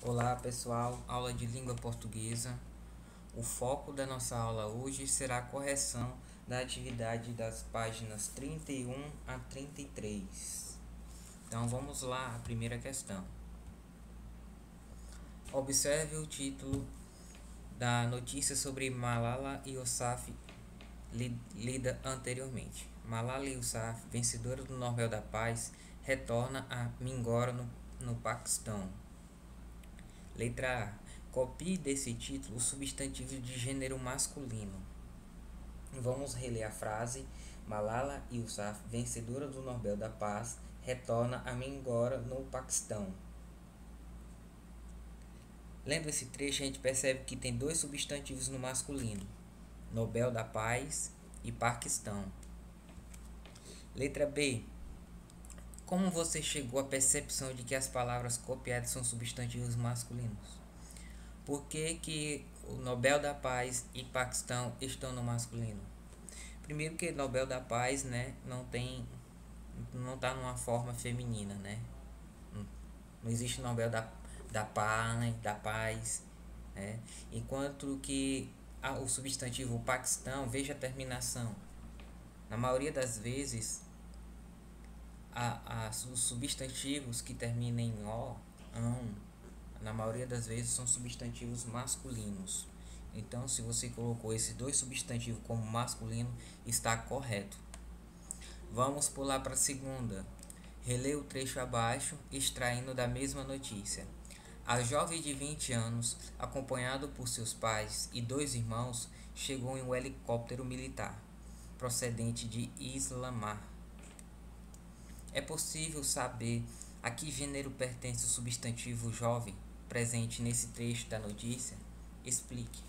Olá pessoal, aula de língua portuguesa. O foco da nossa aula hoje será a correção da atividade das páginas 31 a 33. Então vamos lá, a primeira questão. Observe o título da notícia sobre Malala Yousafzai lida anteriormente. Malala Yousafzai, vencedora do Nobel da Paz, retorna a Mingora no Paquistão. Letra A. Copie desse título o substantivo de gênero masculino. Vamos reler a frase. Malala Yousafzai, vencedora do Nobel da Paz, retorna a Mingora, no Paquistão. Lendo esse trecho, a gente percebe que tem dois substantivos no masculino: Nobel da Paz e Paquistão. Letra B. Como você chegou à percepção de que as palavras copiadas são substantivos masculinos? Por que o Nobel da Paz e Paquistão estão no masculino? Primeiro que Nobel da Paz, né, não está numa forma feminina, né? Não existe Nobel da Paz, né? Enquanto que o substantivo Paquistão, veja a terminação. Na maioria das vezes, os substantivos que terminam em o, ão, na maioria das vezes são substantivos masculinos. Então, se você colocou esses dois substantivos como masculino, está correto. Vamos pular para a segunda. Relê o trecho abaixo, extraindo da mesma notícia. A jovem de 20 anos, acompanhado por seus pais e dois irmãos, chegou em um helicóptero militar, procedente de Islamar. É possível saber a que gênero pertence o substantivo jovem presente nesse trecho da notícia? Explique.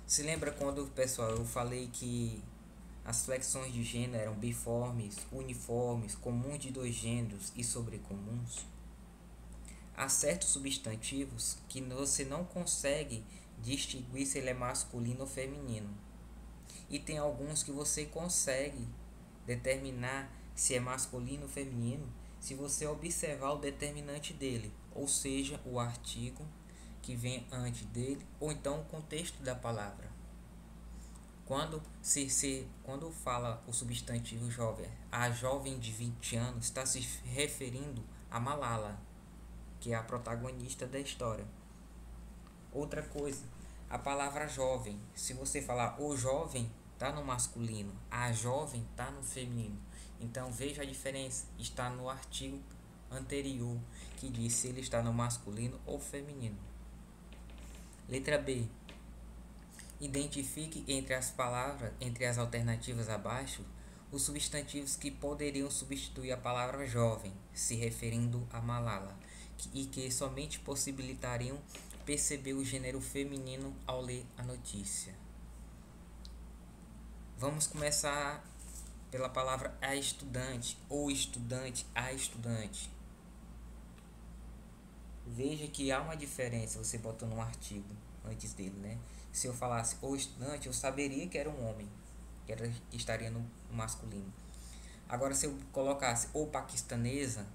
Se lembra quando, pessoal, eu falei que as flexões de gênero eram biformes, uniformes, comuns de dois gêneros e sobrecomuns? Há certos substantivos que você não consegue distinguir se ele é masculino ou feminino. E tem alguns que você consegue determinar se é masculino ou feminino se você observar o determinante dele, ou seja, o artigo que vem antes dele, ou então o contexto da palavra. Quando fala o substantivo jovem, a jovem de 20 anos, está se referindo a Malala, que é a protagonista da história. Outra coisa, a palavra jovem, se você falar o jovem, está no masculino, a jovem está no feminino. Então veja a diferença, está no artigo anterior que diz se ele está no masculino ou feminino. Letra B. Identifique entre as alternativas abaixo, os substantivos que poderiam substituir a palavra jovem, se referindo a Malala, e que somente possibilitariam perceber o gênero feminino ao ler a notícia. Vamos começar pela palavra a estudante, ou estudante, a estudante. Veja que há uma diferença você botando um artigo antes dele, né? Se eu falasse o estudante, eu saberia que era um homem, que estaria no masculino. Agora, se eu colocasse o paquistanesa,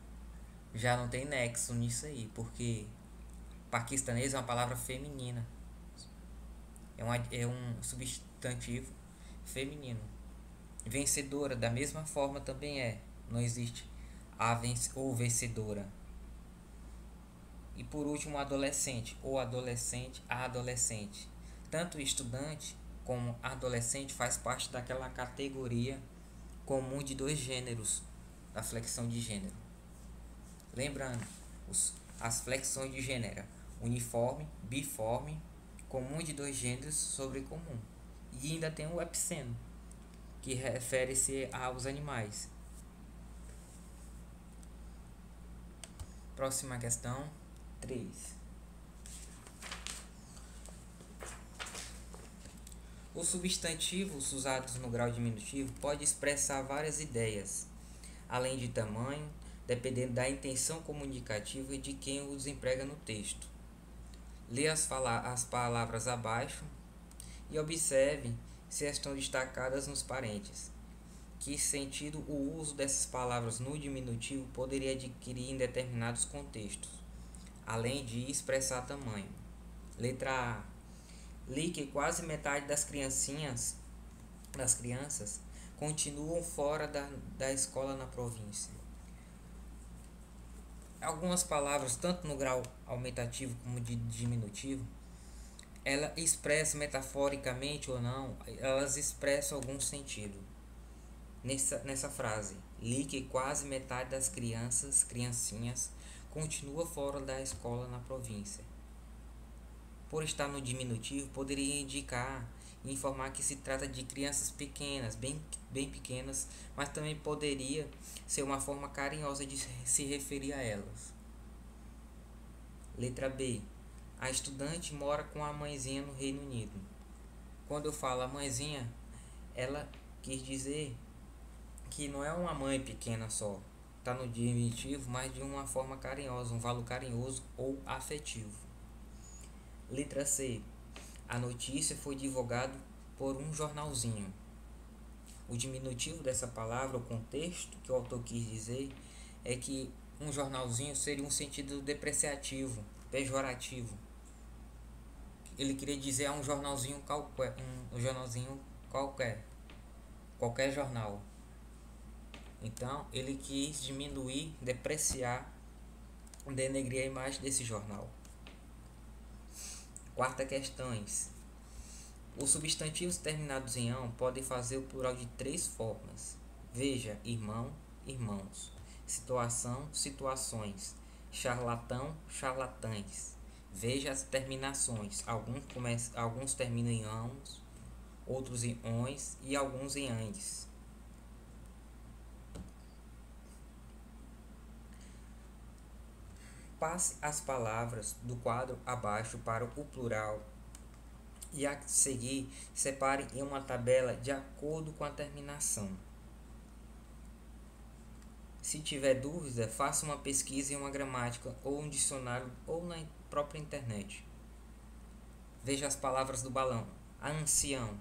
já não tem nexo nisso aí, porque paquistanesa é uma palavra feminina, é um substantivo feminino. Vencedora, da mesma forma, também não existe ou vencedora. E por último, adolescente, ou adolescente, a adolescente. Tanto estudante como adolescente faz parte daquela categoria comum de dois gêneros, da flexão de gênero. Lembrando, as flexões de gênero: uniforme, biforme, comum de dois gêneros, sobrecomum. E ainda tem o epiceno, que refere-se aos animais. Próxima questão, 3. Os substantivos usados no grau diminutivo podem expressar várias ideias, além de tamanho, dependendo da intenção comunicativa e de quem os emprega no texto. Leia as palavras abaixo e observe se estão destacadas nos parênteses. Que sentido o uso dessas palavras no diminutivo poderia adquirir em determinados contextos. além de expressar tamanho. Letra A. Li que quase metade das crianças continuam fora da escola na província. Algumas palavras, tanto no grau aumentativo como de diminutivo, ela expressa metaforicamente ou não, elas expressam algum sentido. Nessa frase, li que quase metade das criancinhas, continua fora da escola na província. Por estar no diminutivo, poderia indicar e informar que se trata de crianças pequenas, bem pequenas, mas também poderia ser uma forma carinhosa de se referir a elas. Letra B. A estudante mora com a mãezinha no Reino Unido. Quando eu falo a mãezinha, ela quis dizer que não é uma mãe pequena só. Está no diminutivo, mas de uma forma carinhosa, um valor carinhoso ou afetivo. Letra C. A notícia foi divulgada por um jornalzinho. O diminutivo dessa palavra, o contexto que o autor quis dizer, é que um jornalzinho seria um sentido depreciativo, pejorativo. Ele queria dizer um jornalzinho qualquer, qualquer jornal. Então, ele quis diminuir, depreciar, denegrir a imagem desse jornal. Quarta questões. Os substantivos terminados em ão podem fazer o plural de 3 formas. Veja, irmão, irmãos. Situação, situações. Charlatão, charlatães. Veja as terminações. Alguns terminam em ãos, outros em ões e alguns em andes. Passe as palavras do quadro abaixo para o plural e a seguir separe em uma tabela de acordo com a terminação. Se tiver dúvida, faça uma pesquisa em uma gramática ou um dicionário ou na própria internet. Veja as palavras do balão. Ancião.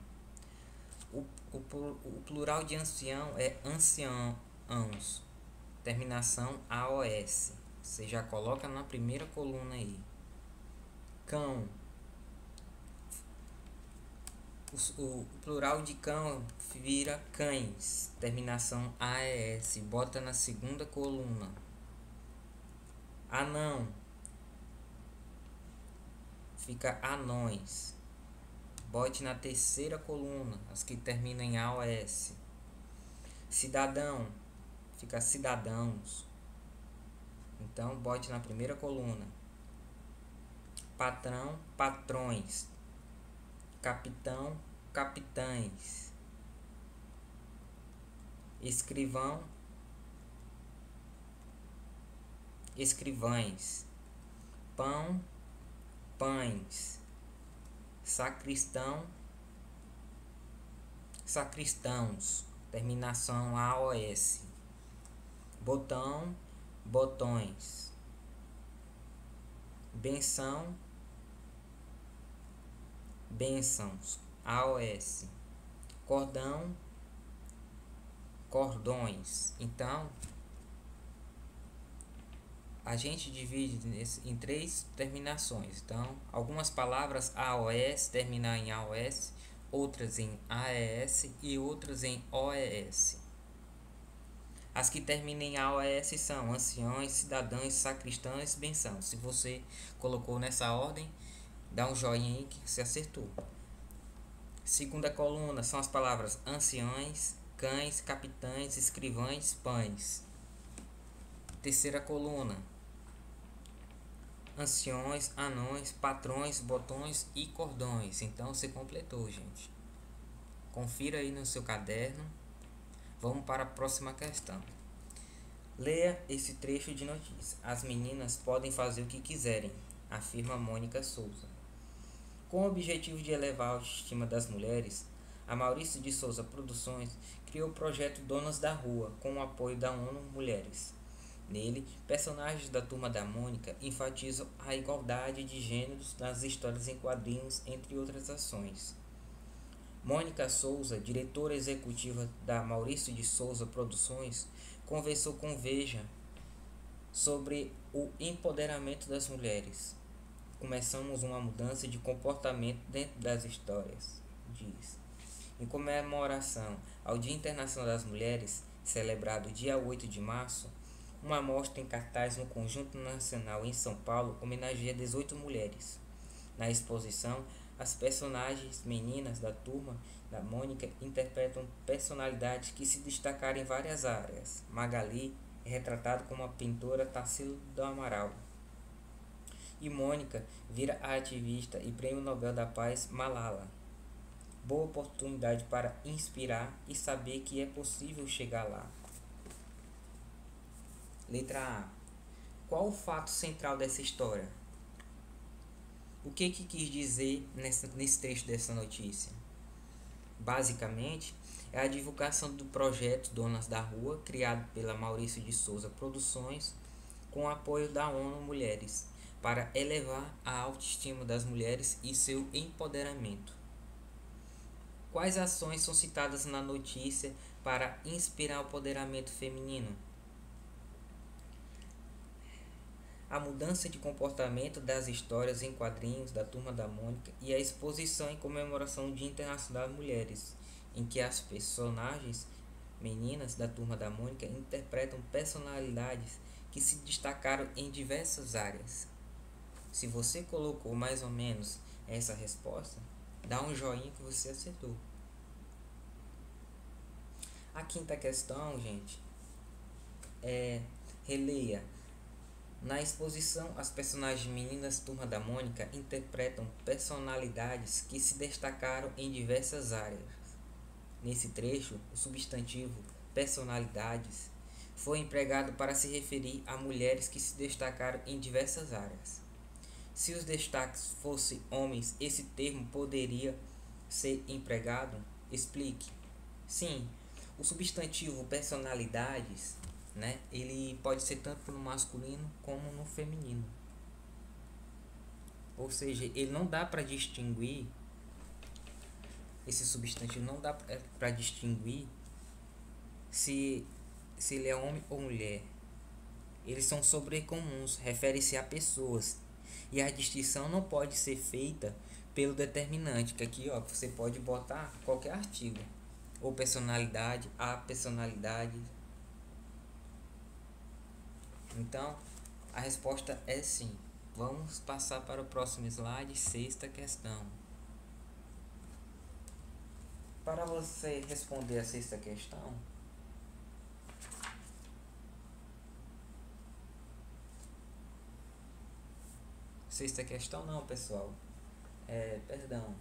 O plural de ancião é anciãos. Terminação AOS. Você já coloca na primeira coluna aí. Cão. O plural de cão vira cães. Terminação AES. Bota na segunda coluna. Anão. Fica anões. Bote na terceira coluna. As que terminam em AOS. Cidadão. Fica cidadãos. Então, bote na primeira coluna. Patrão, patrões. Capitão, capitães. Escrivão, escrivães. Pão, pães. Sacristão, sacristãos. Terminação AOS. Botão, botões. Benção, bênçãos. AOS. Cordão, cordões. Então, a gente divide em 3 terminações. Então, algumas palavras AOS terminam em AOS, outras em AES e outras em OES. As que terminam em AOS são anciões, cidadãos, sacristãos, benção. Se você colocou nessa ordem, dá um joinha aí que você acertou. Segunda coluna são as palavras anciões, cães, capitães, escrivães, pães. Terceira coluna: anciões, anões, patrões, botões e cordões. Então você completou, gente. Confira aí no seu caderno. Vamos para a próxima questão. Leia esse trecho de notícia. As meninas podem fazer o que quiserem, afirma Mônica Souza. Com o objetivo de elevar a autoestima das mulheres, a Maurício de Souza Produções criou o projeto Donas da Rua, com o apoio da ONU Mulheres. Nele, personagens da Turma da Mônica enfatizam a igualdade de gêneros nas histórias em quadrinhos, entre outras ações. Mônica Souza, diretora executiva da Maurício de Souza Produções, conversou com Veja sobre o empoderamento das mulheres. Começamos uma mudança de comportamento dentro das histórias, diz. Em comemoração ao Dia Internacional das Mulheres, celebrado dia 8 de março, uma mostra em cartaz no Conjunto Nacional em São Paulo homenageia 18 mulheres. Na exposição, as personagens meninas da turma da Mônica interpretam personalidades que se destacaram em várias áreas. Magali é retratada como a pintora Tarsila do Amaral. E Mônica vira a ativista e Prêmio Nobel da Paz Malala. Boa oportunidade para inspirar e saber que é possível chegar lá. Letra A. Qual o fato central dessa história? O que quis dizer nesse trecho dessa notícia? Basicamente, é a divulgação do projeto Donas da Rua, criado pela Maurício de Souza Produções, com apoio da ONU Mulheres, para elevar a autoestima das mulheres e seu empoderamento. Quais ações são citadas na notícia para inspirar o empoderamento feminino? A mudança de comportamento das histórias em quadrinhos da Turma da Mônica e a exposição em comemoração do Dia Internacional das Mulheres, em que as personagens meninas da Turma da Mônica interpretam personalidades que se destacaram em diversas áreas. Se você colocou mais ou menos essa resposta, dá um joinha que você acertou. A quinta questão, gente, releia. Na exposição, as personagens meninas Turma da Mônica interpretam personalidades que se destacaram em diversas áreas. Nesse trecho, o substantivo personalidades foi empregado para se referir a mulheres que se destacaram em diversas áreas. Se os destaques fossem homens, esse termo poderia ser empregado? Explique. Sim, o substantivo personalidades, ele pode ser tanto no masculino como no feminino. Ou seja, ele não dá para distinguir, esse substantivo não dá para distinguir se ele é homem ou mulher. Eles são sobrecomuns, refere-se a pessoas. E a distinção não pode ser feita pelo determinante, que aqui você pode botar qualquer artigo. Ou personalidade, a personalidade. Então, a resposta é sim. Vamos passar para o próximo slide, sexta questão. Para você responder a sexta questão, não, pessoal. Perdão.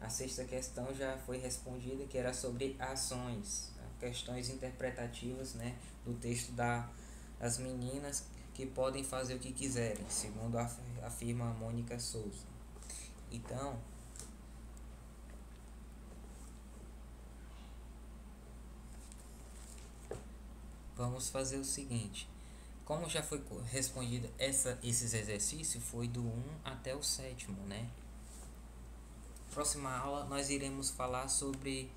A sexta questão já foi respondida, que era sobre ações, questões interpretativas, do texto das meninas que podem fazer o que quiserem, segundo afirma Mônica Souza. Então, vamos fazer o seguinte. Como já foi respondido esses exercícios, foi do 1 até o 7º, Próxima aula nós iremos falar sobre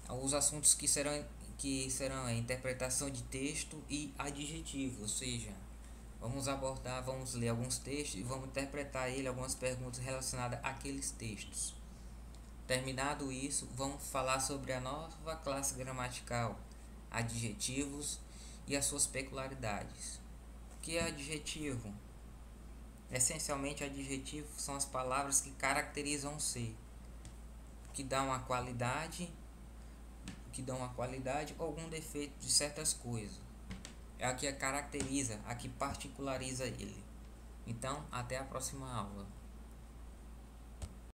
os assuntos que serão a interpretação de texto e adjetivo, ou seja, vamos ler alguns textos e vamos interpretar algumas perguntas relacionadas àqueles textos. Terminado isso, vamos falar sobre a nova classe gramatical, adjetivos e as suas peculiaridades. O que é adjetivo? Essencialmente, adjetivos são as palavras que caracterizam um ser, que dão uma qualidade ou algum defeito de certas coisas. É a que caracteriza, a que particulariza ele. Então, até a próxima aula.